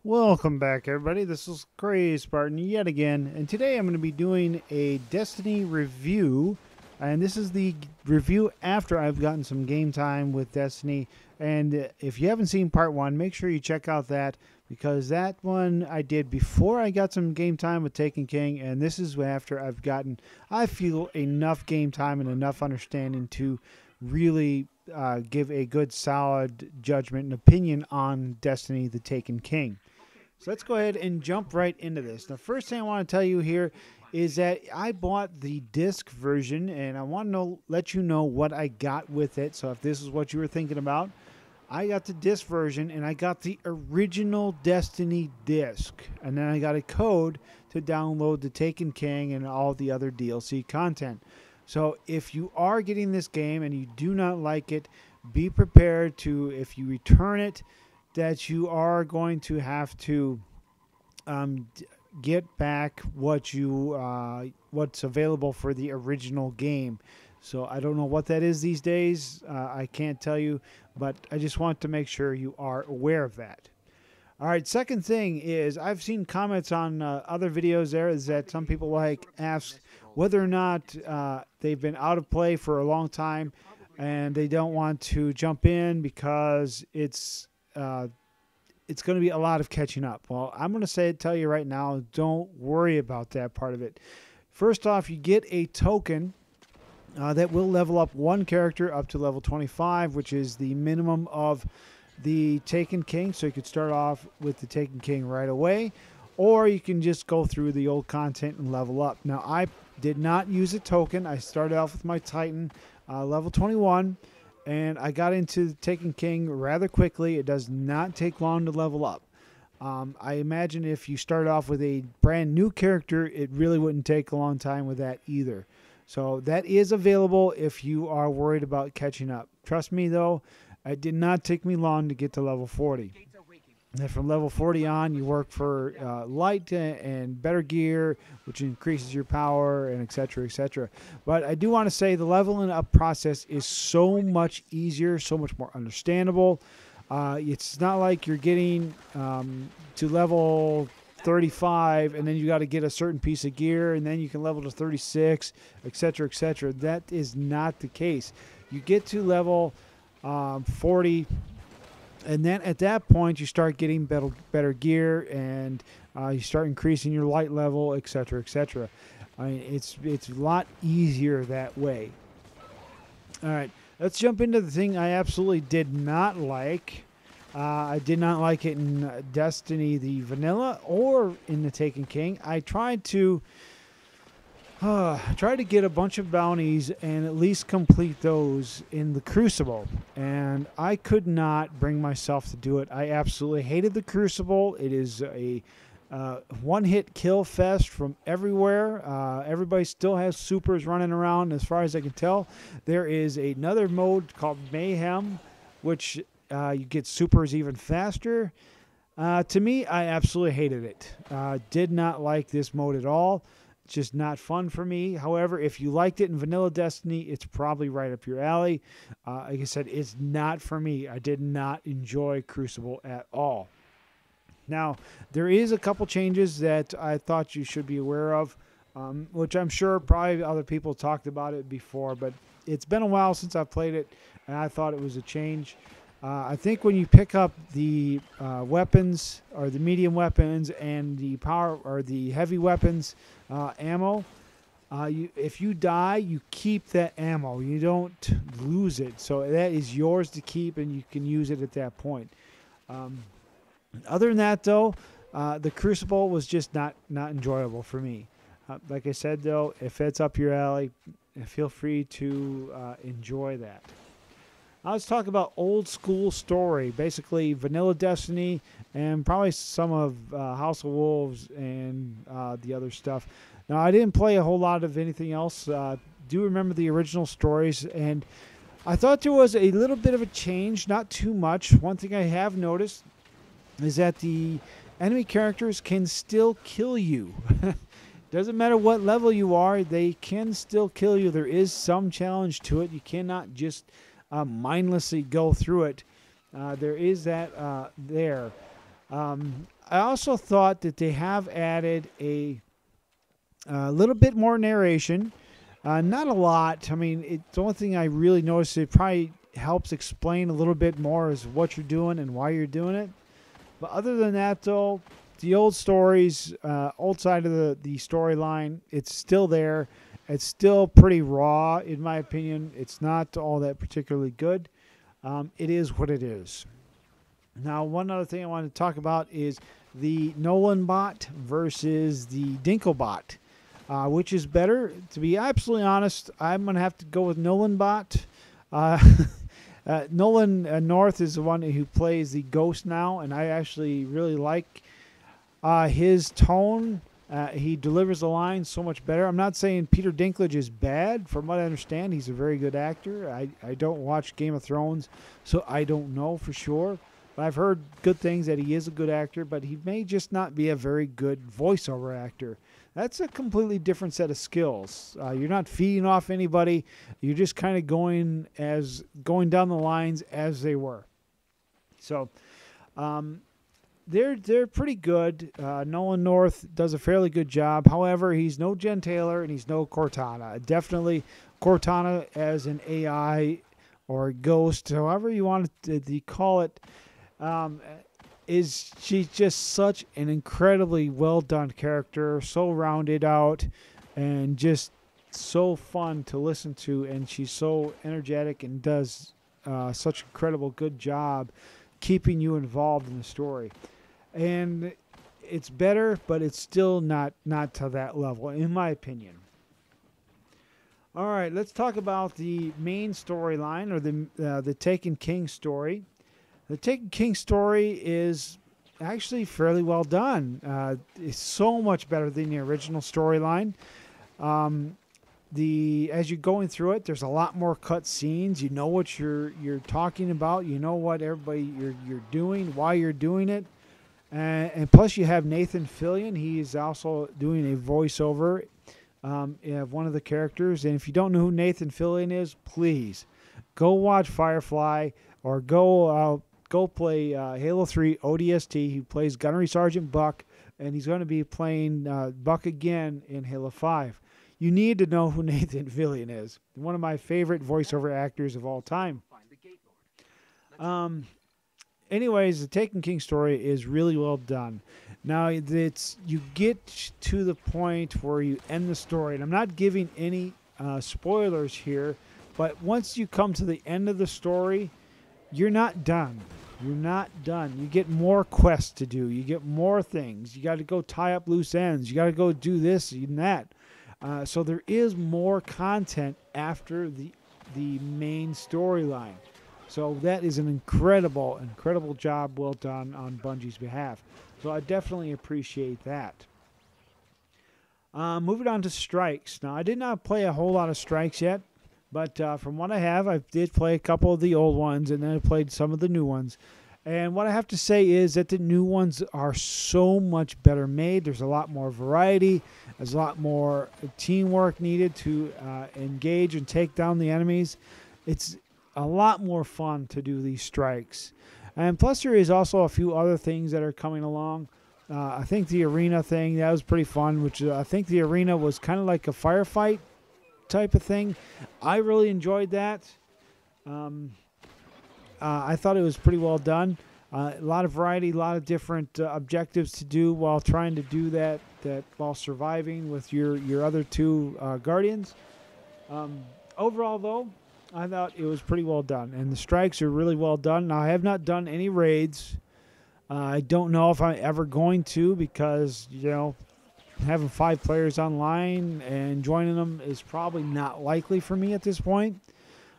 Welcome back, everybody. This is Crazy Spartan yet again, and today I'm going to be doing a Destiny review, and this is the review after I've gotten some game time with Destiny. And if you haven't seen part 1, make sure you check out that, because that one I did before I got some game time with Taken King, and this is after I've gotten, I feel, enough game time and enough understanding to really give a good solid judgment and opinion on Destiny the Taken King. So let's go ahead and jump right into this. The first thing I want to tell you here is that I bought the disc version, and I want to let you know what I got with it. So if this is what you were thinking about, I got the disc version, and I got the original Destiny disc. And then I got a code to download the Taken King and all the other DLC content. So if you are getting this game and you do not like it, be prepared to, if you return it, that you are going to have to get back what you what's available for the original game. So I don't know what that is these days. I can't tell you, but I just want to make sure you are aware of that. All right, second thing is I've seen comments on other videos there is that some people ask whether or not they've been out of play for a long time and they don't want to jump in because it's going to be a lot of catching up. Well, I'm going to tell you right now, don't worry about that part of it. First off, you get a token that will level up one character up to level 25, which is the minimum of the Taken King. So you could start off with the Taken King right away, or you can just go through the old content and level up. Now, I did not use a token. I started off with my Titan, level 21. And I got into Taken King rather quickly. It does not take long to level up. I imagine if you start off with a brand new character, it really wouldn't take a long time with that either. So that is available if you are worried about catching up. Trust me, though, it did not take me long to get to level 40. And from level 40 on, you work for light and better gear, which increases your power, and etc., etc. But I do want to say the leveling up process is so much easier, so much more understandable. It's not like you're getting to level 35 and then you got to get a certain piece of gear and then you can level to 36, etc., etc. That is not the case. You get to level 40. And then at that point, you start getting better gear, and you start increasing your light level, etc., etc. I mean, it's a lot easier that way. All right, let's jump into the thing I absolutely did not like. I did not like it in Destiny the Vanilla or in the Taken King. I tried to get a bunch of bounties and at least complete those in the Crucible, and I could not bring myself to do it. I absolutely hated the Crucible. It is a one-hit kill fest from everywhere. Everybody still has supers running around as far as I can tell. There is another mode called Mayhem, which you get supers even faster. To me, I absolutely hated it. Did not like this mode at all. It's just not fun for me. However, if you liked it in Vanilla Destiny, it's probably right up your alley. Like I said, it's not for me. I did not enjoy Crucible at all. Now, there is a couple changes that I thought you should be aware of, which I'm sure probably other people talked about it before, but it's been a while since I've played it, and I thought it was a change. I think when you pick up the weapons, or the medium weapons, and the power or the heavy weapons ammo, If you die, you keep that ammo. You don't lose it. So that is yours to keep, and you can use it at that point. Other than that, though, the Crucible was just not enjoyable for me. Like I said, though, if it's up your alley, feel free to enjoy that. Now let's talk about old school story, basically vanilla Destiny and probably some of House of Wolves and the other stuff. Now, I didn't play a whole lot of anything else. Do remember the original stories, and I thought there was a little bit of a change, not too much. One thing I have noticed is that the enemy characters can still kill you. Doesn't matter what level you are, they can still kill you. There is some challenge to it. You cannot just mindlessly go through it. There is that there. I also thought that they have added a little bit more narration. Not a lot. I mean, the only thing I really noticed, it probably helps explain a little bit more is what you're doing and why you're doing it. But other than that, though, the old stories, old side of the storyline, it's still there. It's still pretty raw, in my opinion. It's not all that particularly good. It is what it is. Now, one other thing I want to talk about is the Nolan bot versus the Dinkle bot. Which is better? To be absolutely honest, I'm going to have to go with Nolan bot. Nolan North is the one who plays the Ghost now, and I actually really like his tone. He delivers the lines so much better. I'm not saying Peter Dinklage is bad. From what I understand, he's a very good actor. I don't watch Game of Thrones, so I don't know for sure. But I've heard good things that he is a good actor, but he may just not be a very good voiceover actor. That's a completely different set of skills. You're not feeding off anybody. You're just kind of going down the lines as they were. So they're pretty good. Nolan North does a fairly good job. However, he's no Jen Taylor and he's no Cortana. Definitely Cortana as an AI or ghost, however you want to call it. She's just such an incredibly well done character, so rounded out and just so fun to listen to, and she's so energetic and does such an incredible good job keeping you involved in the story. And it's better, but it's still not to that level, in my opinion. All right, let's talk about the main storyline, or the Taken King story. The Taken King story is actually fairly well done. It's so much better than the original storyline. As you're going through it, there's a lot more cut scenes. You know what you're talking about. You know what everybody you're doing, why you're doing it, and plus you have Nathan Fillion. He is also doing a voiceover of one of the characters. And if you don't know who Nathan Fillion is, please go watch Firefly or go play Halo 3 ODST. He plays Gunnery Sergeant Buck, and he's going to be playing Buck again in Halo 5. You need to know who Nathan Fillion is. One of my favorite voiceover actors of all time. Anyways, the Taken King story is really well done. Now, you get to the point where you end the story, and I'm not giving any spoilers here, but once you come to the end of the story, you're not done. You're not done. You get more quests to do. You get more things. You got to go tie up loose ends. You got to go do this and that. So there is more content after the main storyline. So that is an incredible job well done on Bungie's behalf. So I definitely appreciate that. Moving on to Strikes. Now, I did not play a whole lot of Strikes yet. But from what I have, I did play a couple of the old ones, and then I played some of the new ones. And what I have to say is that the new ones are so much better made. There's a lot more variety. There's a lot more teamwork needed to engage and take down the enemies. It's a lot more fun to do these strikes. And plus there is also a few other things that are coming along. I think the arena thing, that was pretty fun, which I think the arena was kind of like a firefight type of thing. I really enjoyed that. I thought it was pretty well done. A lot of variety, a lot of different objectives to do while trying to do that that while surviving with your other two guardians. Overall, though, I thought it was pretty well done, and the strikes are really well done. Now, I have not done any raids. I don't know if I'm ever going to, because, you know, having 5 players online and joining them is probably not likely for me at this point,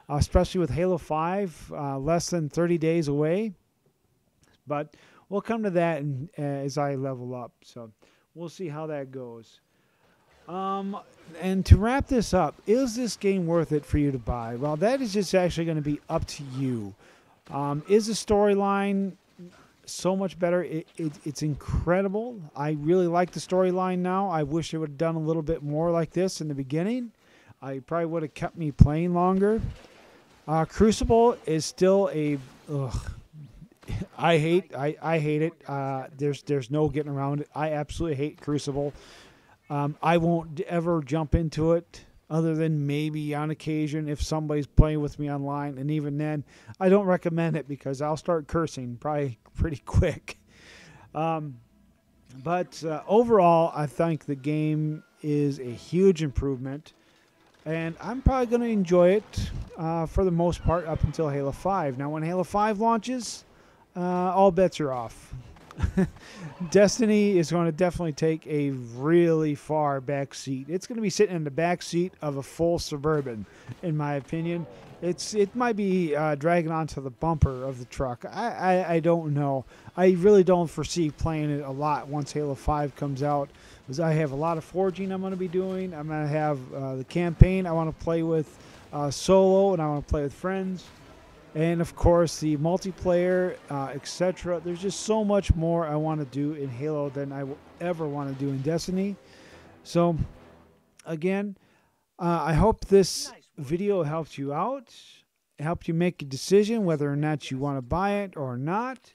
especially with Halo 5 less than 30 days away. But we'll come to that as I level up, so we'll see how that goes. And to wrap this up, is this game worth it for you to buy? Well, that is just actually going to be up to you. Is the storyline so much better? It's incredible. I really like the storyline now. I wish they would have done a little bit more like this in the beginning. I probably would have kept me playing longer. Crucible is still a... I hate it. There's no getting around it. I absolutely hate Crucible. I won't ever jump into it other than maybe on occasion if somebody's playing with me online. And even then, I don't recommend it because I'll start cursing probably pretty quick. But overall, I think the game is a huge improvement. And I'm probably going to enjoy it for the most part up until Halo 5. Now, when Halo 5 launches, all bets are off. Destiny is going to definitely take a really far back seat. It's going to be sitting in the back seat of a full Suburban, in my opinion. It might be dragging onto the bumper of the truck. I don't know. I really don't foresee playing it a lot once Halo 5 comes out, because I have a lot of forging I'm going to be doing. I'm going to have the campaign I want to play with solo, and I want to play with friends. And, of course, the multiplayer, etc. There's just so much more I want to do in Halo than I will ever want to do in Destiny. So, again, I hope this video helped you out, helped you make a decision whether or not you want to buy it or not.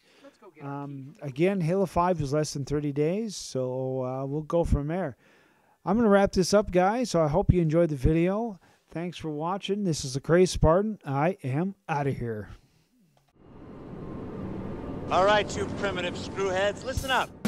Again, Halo 5 is less than 30 days, so we'll go from there. I'm going to wrap this up, guys, so I hope you enjoyed the video. Thanks for watching. This is the Crazed Spartan. I am out of here. All right, you primitive screwheads, listen up.